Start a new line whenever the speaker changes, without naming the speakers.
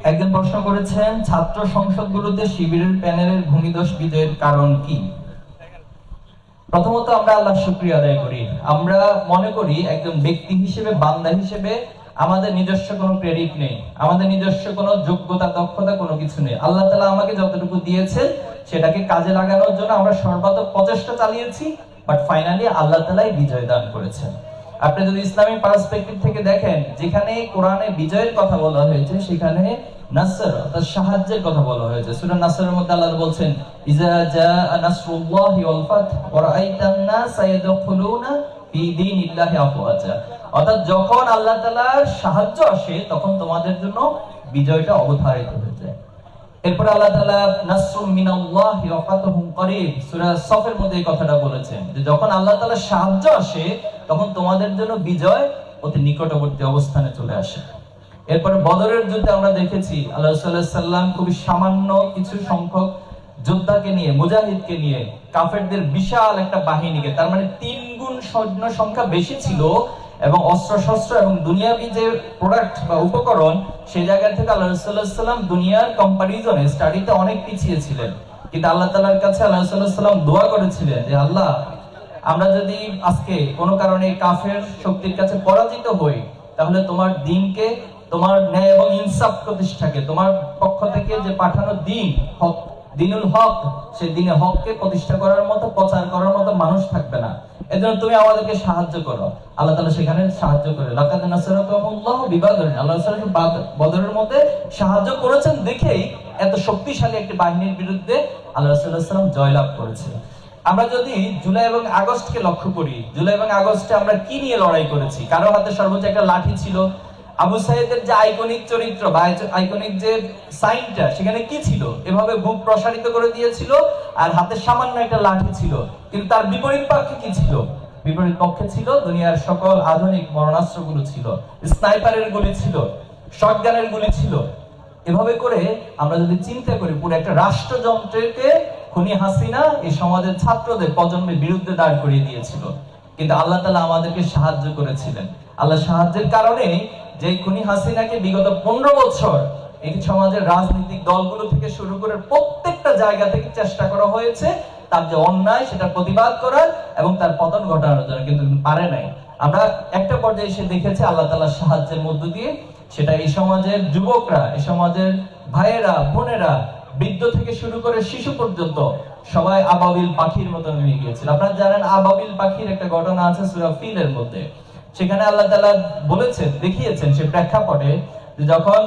একজন প্রশ্ন করেছেন, ছাত্র সংসদগুলোতে শিবিরের প্যানেলের ভূমিদস্যু বিজয়ের কারণ কি? প্রথমত আমরা আল্লাহর শুকরিয়া আদায় করি। আমরা মনে করি একজন ব্যক্তি হিসেবে, বান্দা হিসেবে আমাদের নিজস্ব কোনো ক্রেডিট নেই, আমাদের নিজস্ব কোনো যোগ্যতা, দক্ষতা কোনো কিছু নেই। আল্লাহ তাআলা আমাকে যতটুকু দিয়েছেন সেটাকে কাজে লাগানোর জন্য আমরা সর্বাত্মক প্রচেষ্টা চালিয়েছি, বাট ফাইনালি আল্লাহ তাআলাই বিজয় দান করেছেন। আপনি যদি ইসলামী পার্সপেক্টিভ থেকে দেখেন, যেখানে কোরআনে বিজয়ের কথা বলা হয়েছে সেখানে নাসর অর্থাৎ সাহায্যের কথা বলা হয়েছে। সূরা নাসরের মধ্যে আল্লাহ বলছেন, ইজা জাআ নাসরুল্লাহি ওয়াল ফাত ওয়া রাআইতান নাসা ইয়াদখুলুনা ফি দীনিল্লাহি আফওয়াজা। অর্থাৎ যখন আল্লাহ তাআলার সাহায্য আসে তখন তোমাদের জন্য বিজয়টা অবধারিত হয়ে যায়। এরপর আল্লাহ তাআলা নাসরুম মিনাল্লাহি ওয়া ফাতহুম করিব সূরা সফের মধ্যে এই কথাটা বলেছেন যে যখন আল্লাহ তাআলার সাহায্য আসে তখন তোমাদের জন্য বিজয় অতি নিকটবর্তী অবস্থানে চলে আসে। এরপরে বদরের যুদ্ধে আমরা দেখেছি আল্লাহ রাসূল সাল্লাল্লাহু আলাইহি সাল্লাম খুবই সামান্য কিছু সংখ্যক যোদ্ধাকে নিয়ে, মুজাহিদকে নিয়ে কাফেরদের বিশাল একটা বাহিনীকে, তার মানে 3 গুণ সৈন্য সংখ্যা বেশি ছিল এবং অস্ত্র শস্ত্র এবং দুনিয়াবি যে প্রোডাক্ট বা উপকরণ, সেই জায়গা থেকে আল্লাহ রাসূল সাল্লাল্লাহু আলাইহি সাল্লাম দুনিয়ার কম্পারিজনে স্টাডিতে অনেক পিছিয়ে ছিলেন। কিন্তু আল্লাহ তাআলার কাছে আল্লাহ রাসূল সাল্লাল্লাহু আলাইহি সাল্লাম দোয়া করেছিলেন যে আল্লাহ, আমরা যদি আজকে কোনো কারণে কাফের শক্তির কাছে পরাজিত হই, তাহলে তোমার দ্বীনকে, তোমার ন্যায় এবং ইনসাফ প্রতিষ্ঠাকে, তোমার পক্ষ থেকে যে পাঠানো দ্বীন, হক, দ্বীনুল হক, সেই দ্বীনে হককে প্রতিষ্ঠা করার মতো, প্রচার করার মতো মানুষ থাকবে না। এজন্য তুমি আমাদেরকে সাহায্য করো। আল্লাহ তাআলা সেখানে সাহায্য করে। লাকাদ নাসারাকুমুল্লাহু বিবাদর, আল্লাহ রাসূল বদরের মধ্যে সাহায্য করেছেন দেখেই এত শক্তিশালী একটি বাহিনীর বিরুদ্ধে আল্লাহ রাসূল সাল্লাল্লাহু আলাইহি ওয়াসাল্লাম জয়লাভ করেছে। আমরা যদি জুলাই এবং আগস্টকে লক্ষ্য করি, জুলাই এবং আগস্টে আমরা কি নিয়ে লড়াই করেছি? কারো হাতে সর্বোচ্চ একটা লাঠি ছিল। আবু সাইদের যে আইকনিক চরিত্র বা আইকনিক যে সাইনটা, সেখানে কি ছিল? এভাবে বুক প্রসারিত করে দিয়েছিল আর হাতে সামান্য একটা লাঠি ছিল। কিন্তু তার বিপরীত পক্ষে কি ছিল? বিপরীত পক্ষে ছিল দুনিয়ার সকল আধুনিক মরণাস্ত্রগুলো ছিল, স্নাইপারের গুলি ছিল, শটগানের গুলি ছিল। এভাবে করে আমরা যদি চিন্তা করি, পুরো একটা রাষ্ট্রযন্ত্রকে খুনি হাসিনা এই সমাজের ছাত্রদের প্রজন্মের বিরুদ্ধে দাঁড় করিয়ে দিয়েছিল। কিন্তু আল্লাহ তাআলা আমাদেরকে সাহায্য করেছিলেন। আল্লাহ সাহায্যের কারণে যে খুনি হাসিনাকে বিগত 15 বছর এই সমাজের রাজনৈতিক দলগুলো থেকে শুরু করে প্রত্যেকটা জায়গা থেকে চেষ্টা করা হয়েছে তার যে অন্যায় সেটা প্রতিবাদ করার এবং তার পতন ঘটানোর জন্য, কিন্তু পারে নাই। আমরা একটা পর্যায়ে এসে দেখেছি আল্লাহ তাআলার সাহায্যের মধ্য দিয়ে সেটা এই সমাজের যুবকরা, এই সমাজের ভাইয়েরা, বোনেরা, বৃদ্ধ থেকে শুরু করে শিশু পর্যন্ত সবাই আবাবিল পাখির মতো হয়ে গিয়েছিল। আপনারা জানেন আবাবিল পাখির একটা ঘটনা আছে সূরা ফিলের মধ্যে। সেখানে আল্লাহ তাআলা বলেছেন, দেখিয়েছেন সে প্রেক্ষাপটে যে যখন